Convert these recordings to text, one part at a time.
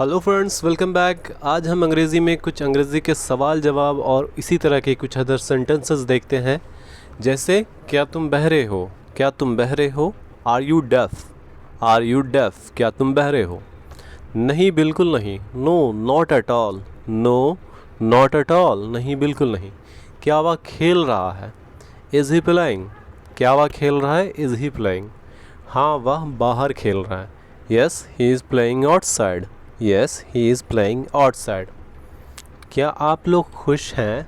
Hello friends, welcome back. आज हम अंग्रेज़ी में कुछ अंग्रेज़ी के सवाल जवाब और इसी तरह के कुछ अदर सेंटेंसेस देखते हैं। जैसे क्या तुम बहरे हो, क्या तुम बहरे हो। Are you deaf, are you deaf, क्या तुम बहरे हो। नहीं, बिल्कुल नहीं। No, not at all. No, not at all, नहीं बिल्कुल नहीं। क्या वह खेल रहा है। इज़ ही प्लेइंग, क्या वह खेल रहा है। इज़ ही प्लेइंग, हाँ वह बाहर खेल रहा है। Yes he is playing outside, yes he is playing outside. क्या आप लोग खुश हैं,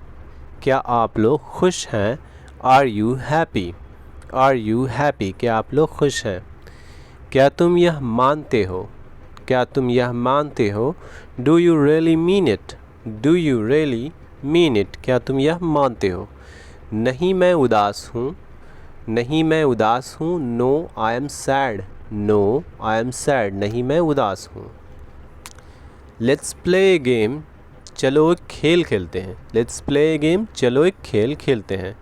क्या आप लोग खुश हैं। Are you happy, are you happy, क्या आप लोग खुश हैं। क्या तुम यह मानते हो, क्या तुम यह मानते हो। Do you really mean it, do you really mean it, क्या तुम यह मानते हो। नहीं मैं उदास हूँ, नहीं मैं उदास हूँ। No I am sad, no I am sad, नहीं मैं उदास हूँ। लेट्स प्ले ए गेम, चलो एक खेल खेलते हैं। लेट्स प्ले ए गेम, चलो एक खेल खेलते हैं।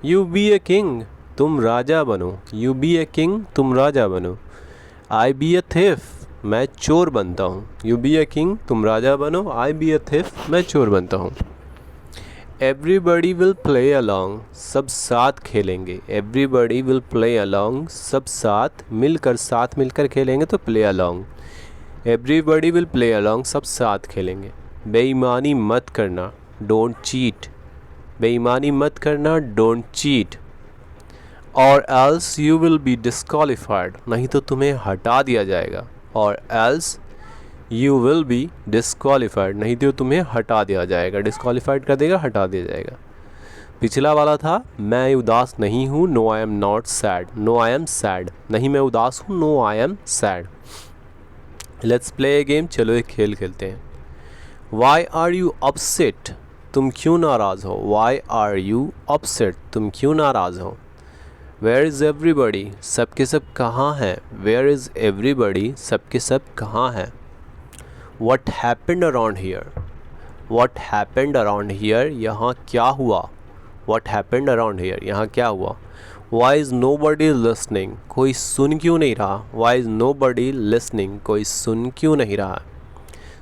यू बी ए किंग, तुम राजा बनो। यू बी ए किंग, तुम राजा बनो। आई बी ए थिफ, मैं चोर बनता हूँ। यू बी ए किंग, तुम राजा बनो। आई बी ए थिफ, मैं चोर बनता हूँ। एवरीबडी विल प्ले अलॉन्ग, सब साथ खेलेंगे। एवरीबडी विल प्ले अलॉन्ग, सब साथ मिलकर खेलेंगे तो play along. Everybody will play along, सब साथ खेलेंगे। बेईमानी मत करना, डोंट चीट, बेईमानी मत करना, डोंट चीट। और else you will be disqualified, नहीं तो तुम्हें हटा दिया जाएगा। और else you will be disqualified, नहीं तो तुम्हें हटा दिया जाएगा। डिस्क्वालिफाइड कर देगा, हटा दिया जाएगा। पिछला वाला था मैं उदास नहीं हूँ। No I am not sad, no I am sad, नहीं मैं उदास हूँ। No I am sad. Let's play a game, चलो एक खेल खेलते हैं। वाई आर यू अपसेट, तुम क्यों नाराज़ हो। वाई आर यू अपसेट, तुम क्यों नाराज़ हो। वेयर इज़ एवरीबडी, सबके सब कहाँ हैं। वेयर इज़ एवरीबडी, सबके सब कहाँ हैं। What happened around here, what happened around here, यहाँ क्या हुआ। वट हैपेंड अराउंड हियर, यहाँ क्या हुआ। Why is nobody listening, कोई सुन क्यों नहीं रहा। Why is nobody listening, कोई सुन क्यों नहीं रहा।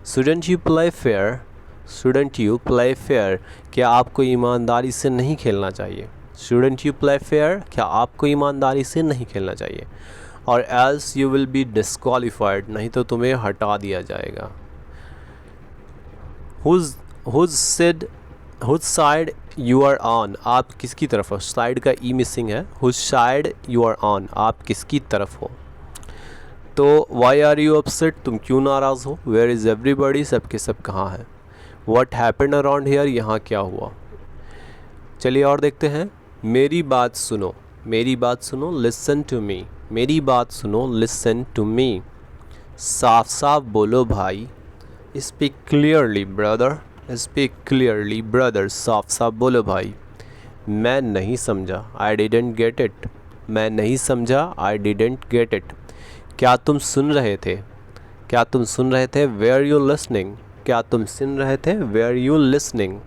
Shouldn't you play fair, shouldn't you play fair, क्या आपको ईमानदारी से नहीं खेलना चाहिए। शुडंट यू प्ले फेयर, क्या आपको ईमानदारी से नहीं खेलना चाहिए। और else you will be disqualified, नहीं तो तुम्हें हटा दिया जाएगा। Whose side you are on, आप किसकी तरफ हो। साइड का ई मिसिंग है। Whose side you are on, आप किसकी तरफ हो। तो वाई आर यू अपसेट, तुम क्यों नाराज़ हो। वेयर इज़ एवरीबडी, सबके सब कहाँ हैं। वट हैपेंड अराउंड हियर, यहाँ क्या हुआ। चलिए और देखते हैं। मेरी बात सुनो, मेरी बात सुनो, लिसन टू मी, मेरी बात सुनो, लिसन टू मी। साफ साफ बोलो भाई, speak clearly brother, speak clearly brother, साफ साफ बोलो भाई। मैं नहीं समझा, आई डिडेंट गेट इट, मैं नहीं समझा, आई डिडेंट गेट इट। क्या तुम सुन रहे थे, क्या तुम सुन रहे थे। वेयर यू लिसनिंग, क्या तुम सुन रहे थे। Were you listening.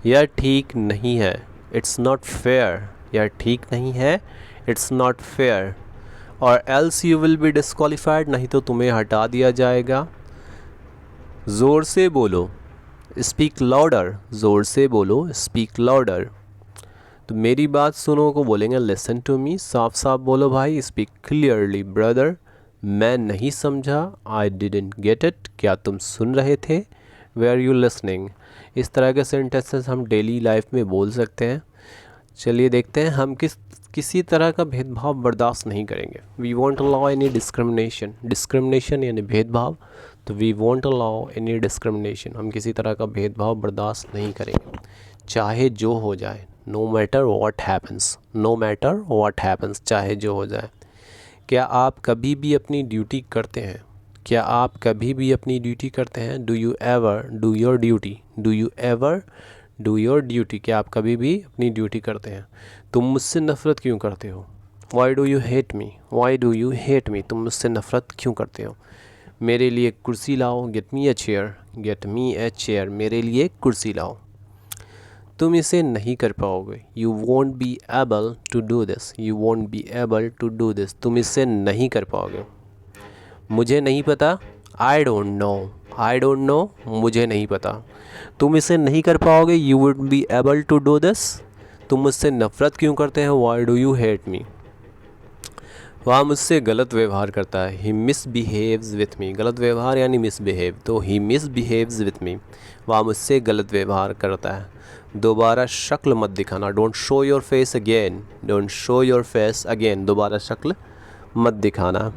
यह ठीक नहीं है, इट्स नॉट फेयर, यह ठीक नहीं है, इट्स नॉट फेयर। और else you will be disqualified, नहीं तो तुम्हें हटा दिया जाएगा। ज़ोर से बोलो, स्पीक लाउडर, ज़ोर से बोलो, स्पीक लाउडर। तो मेरी बात सुनो को बोलेंगे लिसन टू मी, साफ साफ बोलो भाई, स्पीक क्लियरली ब्रदर। मैं नहीं समझा, आई डिडंट गेट इट, क्या तुम सुन रहे थे। Were you listening. इस तरह के सेंटेंसेस हम डेली लाइफ में बोल सकते हैं। चलिए देखते हैं। हम किसी तरह का भेदभाव बर्दाश्त नहीं करेंगे। We won't allow any discrimination, discrimination यानी भेदभाव, तो we won't allow any discrimination, हम किसी तरह का भेदभाव बर्दाश्त नहीं करेंगे, चाहे जो हो जाए। No matter what happens, no matter what happens, चाहे जो हो जाए। क्या आप कभी भी अपनी ड्यूटी करते हैं, क्या आप कभी भी अपनी ड्यूटी करते हैं। Do you ever do your duty, do you ever do your duty, क्या आप कभी भी अपनी ड्यूटी करते हैं। तुम मुझसे नफ़रत क्यों करते हो। Y do you hate me, Y do you hate मी, तुम मुझसे नफ़रत क्यों करते हो। मेरे लिए कुर्सी लाओ, get me a chair, get me a chair, मेरे लिए कुर्सी लाओ। तुम इसे नहीं कर पाओगे। You won't be able to do this, you won't be able to do this, तुम इसे नहीं कर पाओगे। मुझे नहीं पता, आई डोंट नो मुझे नहीं पता। तुम इसे नहीं कर पाओगे, you would be able to do this. तुम मुझसे नफ़रत क्यों करते हैं, why do you hate me. वह मुझसे गलत व्यवहार करता है, ही मिसबिहेव्स विथ मी। गलत व्यवहार यानी मिसबिहेव, तो ही मिसबिहेव्स विथ मी, वह मुझसे गलत व्यवहार करता है। दोबारा शक्ल मत दिखाना, don't show your face again, don't show your face again, दोबारा शक्ल मत दिखाना।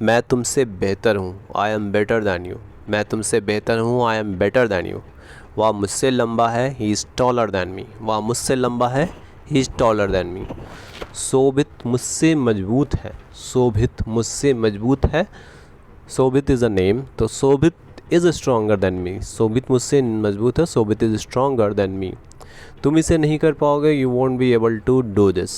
मैं तुमसे बेहतर हूँ, I am better than you. मैं तुमसे बेहतर हूँ, I am better than you. वह मुझसे लंबा है, he is taller than me. वह मुझसे लंबा है, he is taller than me. Shobhit मुझसे मजबूत है, शोभित मुझसे मजबूत है। शोभित इज़ अ नेम, तो Shobhit is stronger than me. Shobhit मुझसे मजबूत है, Shobhit is stronger than me. तुम इसे नहीं कर पाओगे, you won't be able to do this.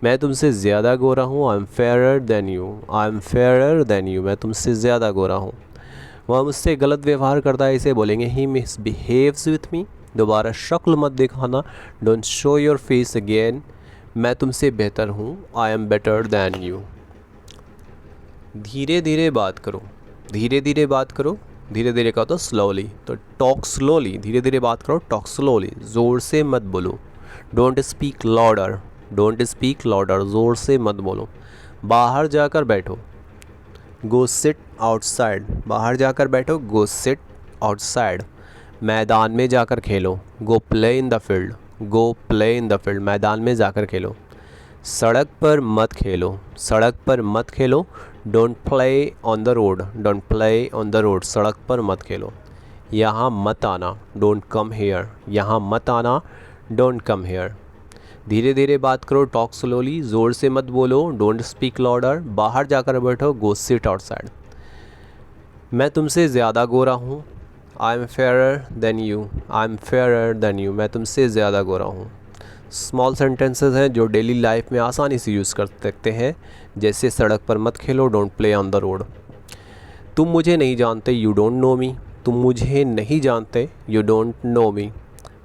मैं तुमसे ज़्यादा गोरा हूँ, I am fairer than you, I am fairer than you. मैं तुमसे ज़्यादा गोरा हूँ। वह मुझसे गलत व्यवहार करता है, इसे बोलेंगे ही मिसबिहेव्स विथ मी। दोबारा शक्ल मत दिखाना, don't show your face again. मैं तुमसे बेहतर हूँ, I am better than you. धीरे धीरे बात करो, धीरे धीरे बात करो। धीरे धीरे का तो स्लोली, तो टॉक स्लोली, धीरे धीरे बात करो, टॉक स्लोली। ज़ोर से मत बोलो, don't speak louder, don't speak louder, ज़ोर से मत बोलो। बाहर जाकर बैठो, गो सिट आउटसाइड, बाहर जाकर बैठो, गो सिट आउटसाइड। मैदान में जाकर खेलो, go play in the field, go play in the field, मैदान में जाकर खेलो। सड़क पर मत खेलो, सड़क पर मत खेलो, don't play on the road, don't play on the road, सड़क पर मत खेलो। यहाँ मत आना, डोंट कम हेयर, यहाँ मत आना, डोंट कम हेयर। धीरे धीरे बात करो, टॉक स्लोली, ज़ोर से मत बोलो, डोंट स्पीक लाउडर। बाहर जाकर बैठो, गो सिट आउटसाइड। मैं तुमसे ज़्यादा गोरा हूँ, I am fairer then you, I am fairer then you. मैं तुमसे ज़्यादा गोरा हूँ। स्मॉल सेंटेंसेस हैं जो डेली लाइफ में आसानी से यूज़ कर सकते हैं, जैसे सड़क पर मत खेलो, don't play on the road. तुम मुझे नहीं जानते, यू डोंट नो मी। तुम मुझे नहीं जानते, यू डोंट नो मी।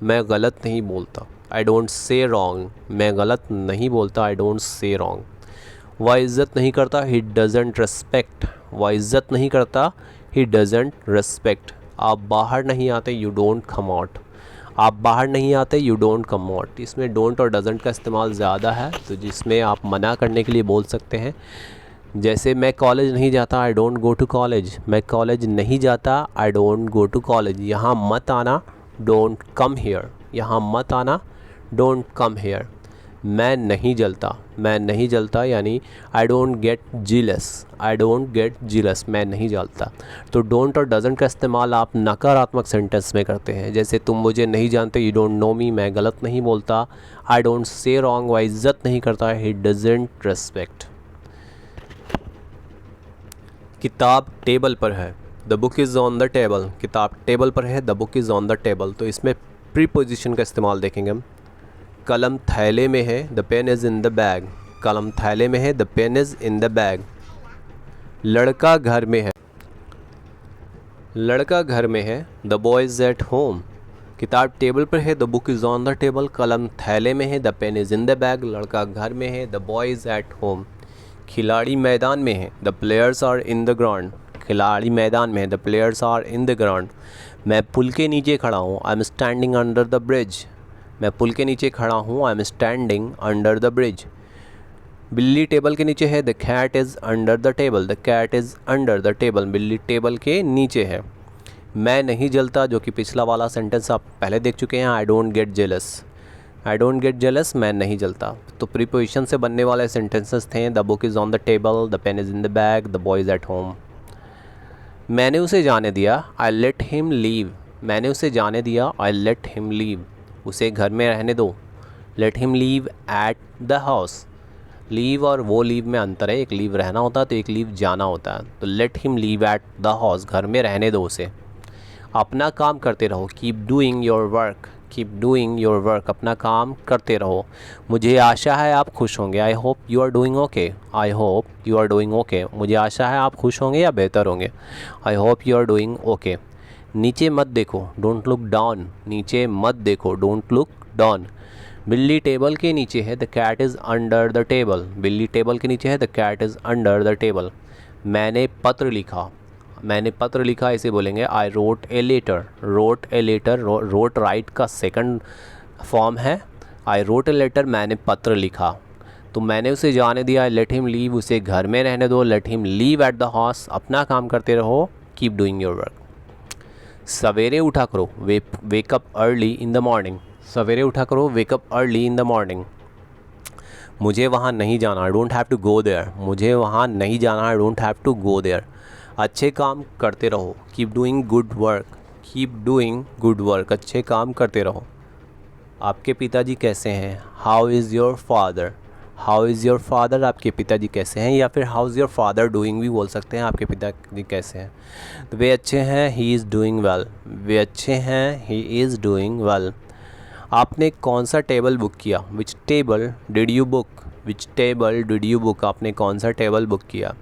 मैं गलत नहीं बोलता, आई डोंट से रॉन्ग। मैं गलत नहीं बोलता, आई डोंट से रॉन्ग। वह इज़्ज़त नहीं करता, ही डजेंट रिस्पेक्ट। वह इज़्ज़त नहीं करता, ही डजेंट रिस्पेक्ट। आप बाहर नहीं आते, यू डोंट कम आउट। आप बाहर नहीं आते, यू डोंट कम आउट। इसमें डोंट और डजेंट का इस्तेमाल ज़्यादा है, तो जिसमें आप मना करने के लिए बोल सकते हैं। जैसे मैं कॉलेज नहीं जाता, I don't go to college. मैं कॉलेज नहीं जाता, I don't go to college. यहाँ मत आना, डोंट कम हियर। यहाँ मत आना, डोंट कम हियर। मैं नहीं जलता, मैं नहीं जलता यानी I don't get jealous, I don't get jealous, मैं नहीं जलता। तो डोंट और डजेंट का इस्तेमाल आप नकारात्मक सेंटेंस में करते हैं, जैसे तुम मुझे नहीं जानते, यू डोंट नो मी। मैं गलत नहीं बोलता, आई डोंट से रॉन्ग। वह इज़्ज़त नहीं करता, ही डजेंट रिस्पेक्ट। किताब टेबल पर है, the book is on the table. किताब टेबल पर है, the book is on the table. तो इसमें प्रीपोजिशन का इस्तेमाल देखेंगे हम। कलम थैले में है, the pen is in the bag. कलम थैले में है, the pen is in the bag. लड़का घर में है, लड़का घर में है, the boy is at home. किताब टेबल पर है, the book is on the table. कलम थैले में है, the pen is in the bag. लड़का घर में है, the boy is at home. खिलाड़ी मैदान में है, the players are in the ground. खिलाड़ी मैदान में है, the players are in the ground. मैं पुल के नीचे खड़ा हूँ, I am standing under the bridge. मैं पुल के नीचे खड़ा हूँ, I am standing under the bridge. बिल्ली टेबल के नीचे है, the cat is under the table. The cat is under the table. बिल्ली टेबल के नीचे है। मैं नहीं जलता, जो कि पिछला वाला सेंटेंस आप पहले देख चुके हैं, I don't get jealous. I don't get jealous, मैं नहीं जलता। तो प्रीपोजिशन से बनने वाले सेंटेंसेस थे, the book is on the table, the pen is in the bag, the boy is at home. मैंने उसे जाने दिया, आई लेट हिम लीव। मैंने उसे जाने दिया, आई लेट हिम लीव। उसे घर में रहने दो, let him leave at the house. Leave और वो लीव में अंतर है, एक लीव रहना होता है तो एक लीव जाना होता है। तो late him leave at the house, घर में रहने दो उसे। अपना काम करते रहो, keep doing your work. Keep doing your work, अपना काम करते रहो। मुझे आशा है आप खुश होंगे, I hope you are doing okay. I hope you are doing okay, मुझे आशा है आप खुश होंगे या बेहतर होंगे। I hope you are doing okay. नीचे मत देखो, डोंट लुक डाउन। नीचे मत देखो, डोंट लुक डाउन। बिल्ली टेबल के नीचे है, the cat is under the table. बिल्ली टेबल के नीचे है, the cat is under the table. मैंने पत्र लिखा, मैंने पत्र लिखा, इसे बोलेंगे I wrote a letter. Wrote a letter, wrote write का सेकंड फॉर्म है। आई रोट ए लेटर, मैंने पत्र लिखा। तो मैंने उसे जाने दिया, लेट हिम लीव, उसे घर में रहने दो। Let him leave at the house, अपना काम करते रहो। Keep doing your work. सवेरे उठा करो, wake up early in the morning. सवेरे उठा करो, wake up early in the morning. मुझे वहाँ नहीं जाना, I don't have to go there. मुझे वहाँ नहीं जाना, I don't have to go there. अच्छे काम करते रहो, keep doing good work. Keep doing good work, अच्छे काम करते रहो। आपके पिताजी कैसे हैं? How is your father. How is your father, आपके पिताजी कैसे हैं, या फिर how is your father doing भी बोल सकते हैं, आपके पिताजी कैसे हैं। तो वे अच्छे हैं, ही इज़ डूइंग वेल। वे अच्छे हैं, ही इज़ डूइंग वेल। आपने कौन सा टेबल बुक किया? Which table did you book. Which table did you book, आपने कौन सा टेबल बुक किया।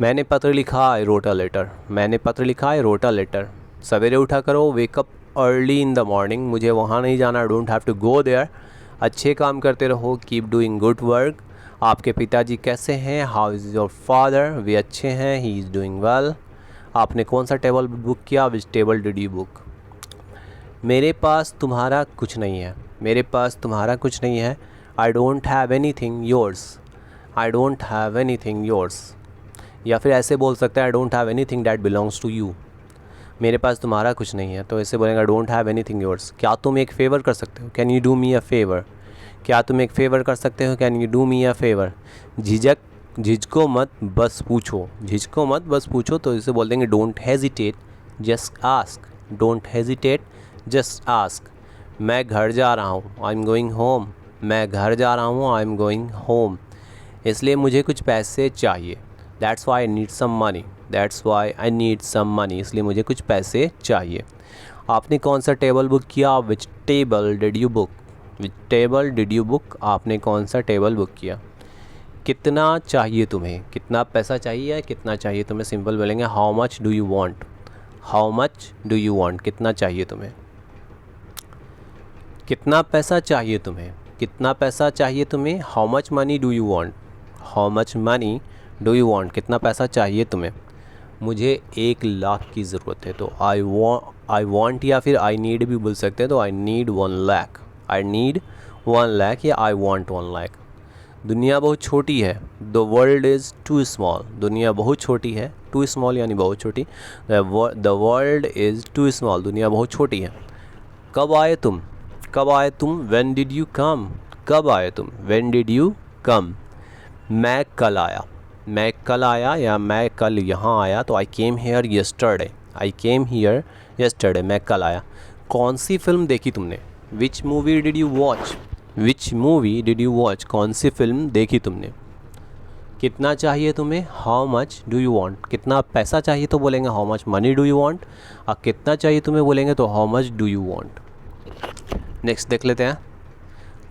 मैंने पत्र लिखा, आई रोट अ लेटर। मैंने पत्र लिखा, आई रोट अ लेटर। सवेरे उठा करो, wake up early in the morning. मुझे वहाँ नहीं जाना, I don't have to go there. अच्छे काम करते रहो, कीप डूइंग गुड वर्क। आपके पिताजी कैसे हैं? How is your father. वे अच्छे हैं, ही इज़ डूइंग वेल। आपने कौन सा टेबल बुक किया? Which table did you book. मेरे पास तुम्हारा कुछ नहीं है। मेरे पास तुम्हारा कुछ नहीं है। I don't have anything yours. I don't have anything yours. या फिर ऐसे बोल सकते हैं, I don't have anything that belongs to you. मेरे पास तुम्हारा कुछ नहीं है, तो ऐसे बोलेंगे, I don't have anything yours. क्या तुम एक फ़ेवर कर सकते हो? Can you do me a favour. क्या तुम एक फ़ेवर कर सकते हो? Can you do me a favour. झिझको मत, बस पूछो। झिझको मत, बस पूछो, तो इसे बोल देंगे, don't hesitate just ask. Don't hesitate just ask. मैं घर जा रहा हूँ, आई एम गोइंग होम। मैं घर जा रहा हूँ, आई एम गोइंग होम। इसलिए मुझे कुछ पैसे चाहिए। That's why I need some money. That's why I need some money, इसलिए मुझे कुछ पैसे चाहिए। आपने कौन सा टेबल बुक किया? Which table did you book. Which table did you book, आपने कौन सा टेबल बुक किया। कितना चाहिए तुम्हें? कितना पैसा चाहिए, कितना चाहिए तुम्हें। सिंपल बोलेंगे, how much do you want. How much do you want, कितना चाहिए तुम्हें। कितना पैसा चाहिए तुम्हें। कितना पैसा चाहिए तुम्हें। How much money do you want. How much money do you want, कितना पैसा चाहिए तुम्हें। मुझे 1,00,000 की ज़रूरत है, तो आई वांट या फिर आई नीड भी बोल सकते हैं, तो आई नीड 1,00,000। आई नीड 1,00,000 या आई वांट 1,00,000। दुनिया बहुत छोटी है, the world is too small. दुनिया बहुत छोटी है, टू स्मॉल यानी बहुत छोटी। The world is too small, दुनिया बहुत छोटी है। कब आए तुम। कब आए तुम। When did you come. कब आए तुम। When did you come. मैं कल आया। मैं कल आया या मैं कल यहाँ आया, तो I came here yesterday. I came here yesterday, मैं कल आया। कौन सी फिल्म देखी तुमने। Which movie did you watch. Which movie did you watch, कौन सी फिल्म देखी तुमने। कितना चाहिए तुम्हें। How much do you want, कितना पैसा चाहिए तो बोलेंगे how much money do you want. और कितना चाहिए तुम्हें बोलेंगे तो how much do you want. Next देख लेते हैं।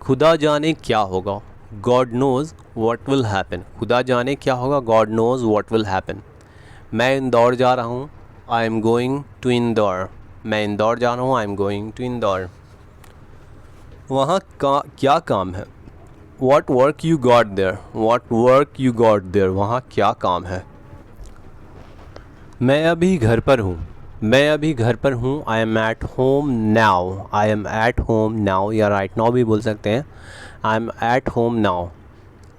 खुदा जाने क्या होगा, God knows what will happen. खुदा जाने क्या होगा, God knows what will happen. मैं इंदौर जा रहा हूँ, I am going to Indore. मैं इंदौर जा रहा हूँ, I am going to Indore. वहाँ का क्या काम है। What work you got there. What work you got there, वहाँ क्या काम है। मैं अभी घर पर हूँ। मैं अभी घर पर हूँ, I am at home now. I am at home now या राइट नाउ भी बोल सकते हैं। I am at home now.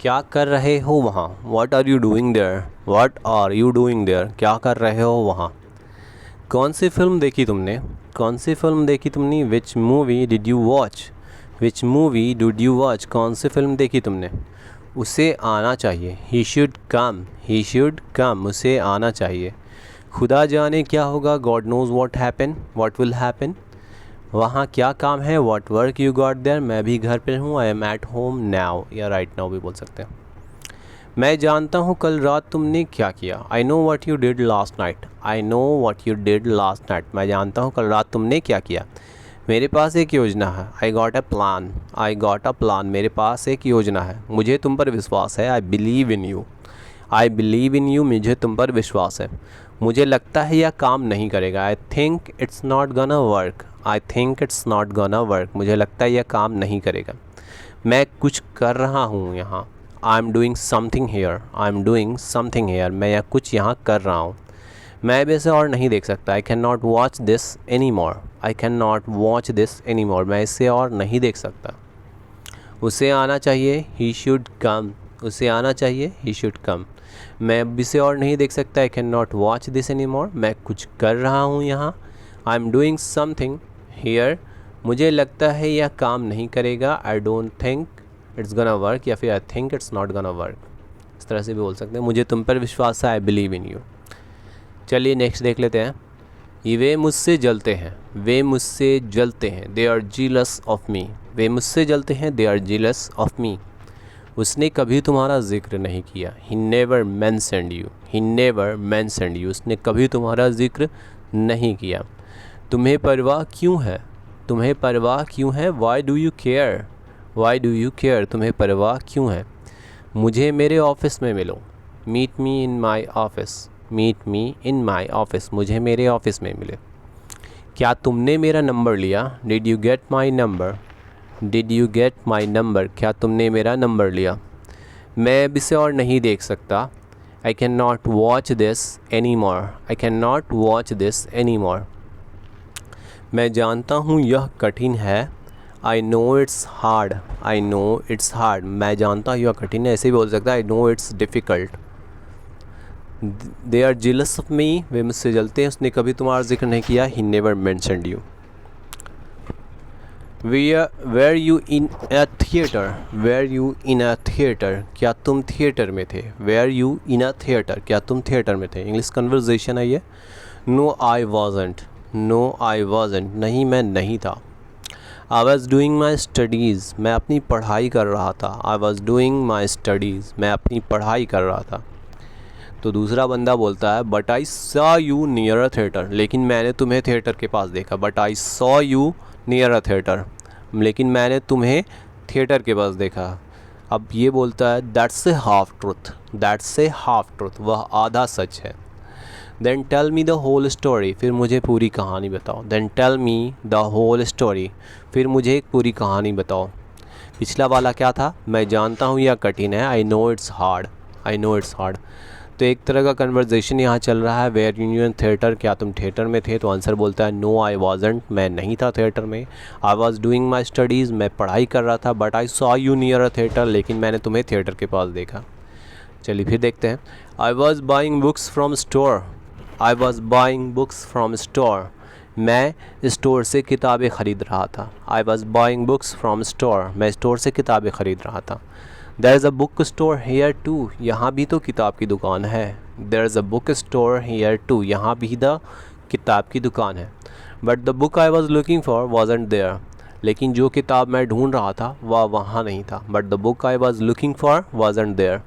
क्या कर रहे हो वहाँ। What are you doing there. What are you doing there, क्या कर रहे हो वहाँ। कौन सी फिल्म देखी तुमने। कौन सी फिल्म देखी तुमने। Which movie did you watch. Which movie did you watch, कौन सी फिल्म देखी तुमने। उसे आना चाहिए, he should come. He should come, उसे आना चाहिए। खुदा जाने क्या होगा, God knows what happen, what will happen. वहाँ क्या काम है, what work you got there. मैं भी घर पर हूँ, I am at home now या राइट नाउ भी बोल सकते हैं। मैं जानता हूँ कल रात तुमने क्या किया। I know what you did last night. I know what you did last night, मैं जानता हूँ कल रात तुमने क्या किया। मेरे पास एक योजना है, I got a plan. I got a plan, मेरे पास एक योजना है। मुझे तुम पर विश्वास है, I believe in you. I believe in you, मुझे तुम पर विश्वास है। मुझे लगता है यह काम नहीं करेगा, I think it's not gonna work. I think it's not gonna work, मुझे लगता है यह काम नहीं करेगा। मैं कुछ कर रहा हूँ यहाँ, I am doing something here. I am doing something here, मैं यह कुछ यहाँ कर रहा हूँ। मैं अब इसे और नहीं देख सकता। I can not watch this any more. I can not watch this any more. मैं इसे और नहीं देख सकता। उसे आना चाहिए, ही शुड कम। उसे आना चाहिए, ही शुड कम। मैं अब इसे और नहीं देख सकता। I can not watch this any more. मैं कुछ कर रहा हूँ यहाँ। I am doing something here. मुझे लगता है यह काम नहीं करेगा। I don't think it's gonna work, या फिर I think it's not gonna work. इस तरह से भी बोल सकते हैं। मुझे तुम पर विश्वास है, आई बिलीव इन यू। चलिए नेक्स्ट देख लेते हैं। ये वे मुझसे जलते हैं। वे मुझसे जलते हैं। They are jealous of me. वे मुझसे जलते हैं। They are jealous of me. उसने कभी तुम्हारा जिक्र नहीं किया। He never mentioned you. He never mentioned you. उसने कभी तुम्हारा जिक्र नहीं किया। तुम्हें परवाह क्यों है? तुम्हें परवाह क्यों है? Why do you care? Why do you care? तुम्हें परवाह क्यों है? मुझे मेरे ऑफिस में मिलो। Meet me in my office. Meet me in my office. मुझे मेरे ऑफिस में मिले। क्या तुमने मेरा नंबर लिया? Did you get my number? Did you get my number? क्या तुमने मेरा नंबर लिया? मैं अब इसे और नहीं देख सकता। I can not watch this any more. I can not watch this any more. मैं जानता हूँ यह कठिन है। I know it's hard. I know it's hard. मैं जानता हूँ यह कठिन है। ऐसे भी बोल सकता है I know it's difficult. They are jealous of me. वे मुझसे जलते हैं। उसने कभी तुम्हारा जिक्र नहीं किया। He never mentioned you. Were you in a theatre? Were you in a theatre? क्या तुम थिएटर में थे? Were you in a theatre? क्या तुम थिएटर में थे? इंग्लिश कन्वर्जेशन है ये। No I wasn't. No I wasn't. नहीं, मैं नहीं था। I was doing my studies. मैं अपनी पढ़ाई कर रहा था। I was doing my studies. मैं अपनी पढ़ाई कर रहा था। तो दूसरा बंदा बोलता है but I saw you near a theatre. लेकिन मैंने तुम्हें थिएटर के पास देखा। But I saw you near a theatre. लेकिन मैंने तुम्हें थिएटर के पास देखा। अब ये बोलता है that's a half truth. That's a half truth. वह आधा सच है। Then tell me the whole story. फिर मुझे पूरी कहानी बताओ। Then tell me the whole story. फिर मुझे एक पूरी कहानी बताओ। पिछला वाला क्या था? मैं जानता हूँ यह कठिन है। I know it's hard. I know it's hard. तो एक तरह का कन्वर्जेशन यहाँ चल रहा है। Where union theatre? क्या तुम थिएटर में थे? तो आंसर बोलता है नो आई वॉजेंट। मैं नहीं था थिएटर में। आई वॉज डूइंग माई स्टडीज़। मैं पढ़ाई कर रहा था। But I saw you near a theatre. लेकिन मैंने तुम्हें थिएटर के पास देखा। चलिए फिर देखते हैं। I was buying books from store. I was buying books from store. मैं स्टोर से किताबें ख़रीद रहा था। I was buying books from store. मैं स्टोर से किताबें ख़रीद रहा था। There is a book store here too. यहाँ भी तो किताब की दुकान है। There is a book store here too. यहाँ भी द किताब की दुकान है। But the book I was looking for wasn't there. लेकिन जो किताब मैं ढूंढ रहा था वह वहाँ नहीं था। But the book I was looking for wasn't there.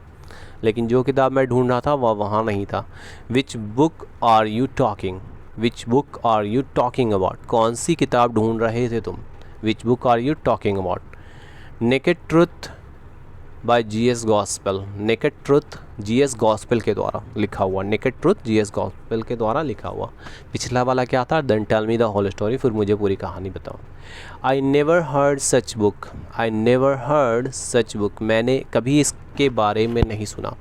लेकिन जो किताब मैं ढूंढ रहा था वह वहाँ नहीं था। Which book are you talking? Which book are you talking about? कौन सी किताब ढूंढ रहे थे तुम? Which book are you talking about? Naked truth by G S. Gospel. Naked truth G S. Gospel के द्वारा लिखा हुआ। Naked truth G S. गॉस्पेल के द्वारा लिखा हुआ। पिछला वाला क्या था? Then tell me the whole story. फिर मुझे पूरी कहानी बताओ। I never heard such book. I never heard such book. मैंने कभी इसके बारे में नहीं सुना।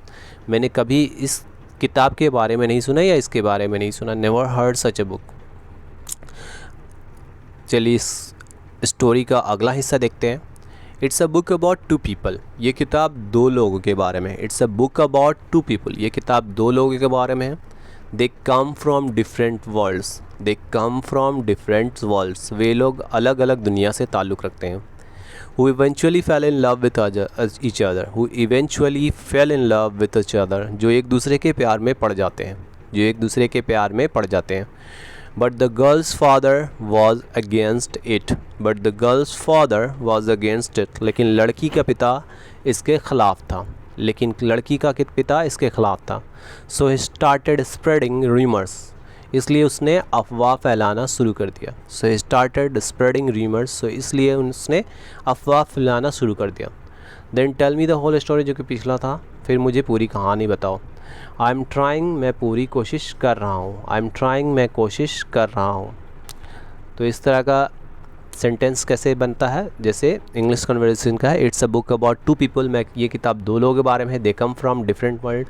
मैंने कभी इस किताब के बारे में नहीं सुना या इसके बारे में नहीं सुना। Never heard such a book. चलिए इस स्टोरी का अगला हिस्सा देखते हैं। It's a book about two people. ये किताब दो लोगों के बारे में है। It's a book about two people. ये किताब दो लोगों के बारे में है। They come from different worlds. They come from different worlds. वे लोग अलग अलग दुनिया से ताल्लुक़ रखते हैं। Who eventually fell in love with each other. Who eventually fell in love with each other. जो एक दूसरे के प्यार में पड़ जाते हैं। जो एक दूसरे के प्यार में पड़ जाते हैं। But the girls father was against it. But the girls father was against it. लेकिन लड़की का पिता इसके ख़िलाफ़ था। लेकिन लड़की का पिता इसके ख़िलाफ़ था। So he started spreading rumours. इसलिए उसने अफवाह फैलाना शुरू कर दिया। So he started spreading rumours. So इसलिए उसने अफवाह फैलाना शुरू कर दिया। Then tell me the whole story, जो कि पिछला था। फिर मुझे पूरी कहानी बताओ। I am trying. मैं पूरी कोशिश कर रहा हूँ। I am trying. मैं कोशिश कर रहा हूँ। तो इस तरह का सेंटेंस कैसे बनता है? जैसे इंग्लिश कन्वर्सेशन का है। It's a book about two people. मैं ये किताब दो लोगों के बारे में है। They come from different world.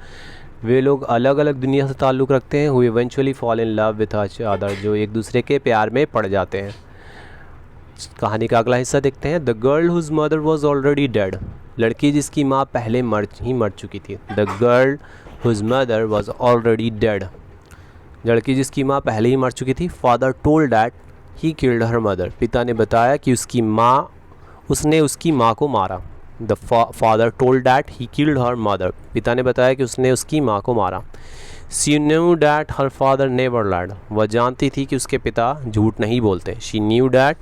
वे लोग अलग अलग दुनिया से ताल्लुक़ रखते हैं। Who eventually fall in love with each other, जो एक दूसरे के प्यार में पड़ जाते हैं। कहानी का अगला हिस्सा देखते हैं। The girl whose mother was already dead, लड़की जिसकी माँ पहले मर चुकी थी। The girl whose mother was already dead, लड़की जिसकी माँ पहले ही मर चुकी थी। Father told that he killed her mother, पिता ने बताया कि उसने उसकी माँ को मारा। The father told that he killed her mother, पिता ने बताया कि उसने उसकी माँ को मारा। She knew that her father never lied, वह जानती थी कि उसके पिता झूठ नहीं बोलते। She knew that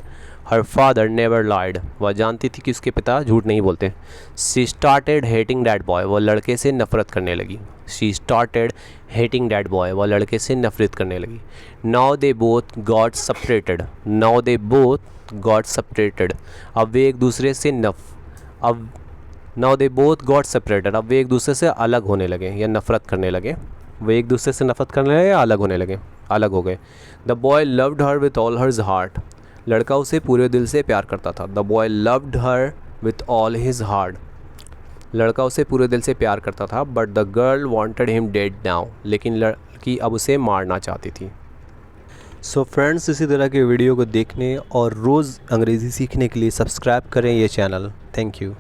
her father never lied, वह जानती थी कि उसके पिता झूठ नहीं बोलते। She started hating that boy, वह लड़के से नफ़रत करने लगी। She started hating that boy, वह लड़के से नफ़रत करने लगी। Now they both got separated, now they both got separated, अब वे एक दूसरे से now they both got separated, अब वे एक दूसरे से अलग होने लगे या नफ़रत करने लगे। वे एक दूसरे से नफ़रत करने लगे या अलग होने लगे, अलग हो गए। The boy loved her with all hers heart, लड़का उसे पूरे दिल से प्यार करता था। The boy loved her with all his heart, लड़का उसे पूरे दिल से प्यार करता था। But the girl wanted him dead now, लेकिन लड़की अब उसे मारना चाहती थी। सो फ्रेंड्स, इसी तरह के वीडियो को देखने और रोज़ अंग्रेज़ी सीखने के लिए सब्सक्राइब करें ये चैनल। Thank you.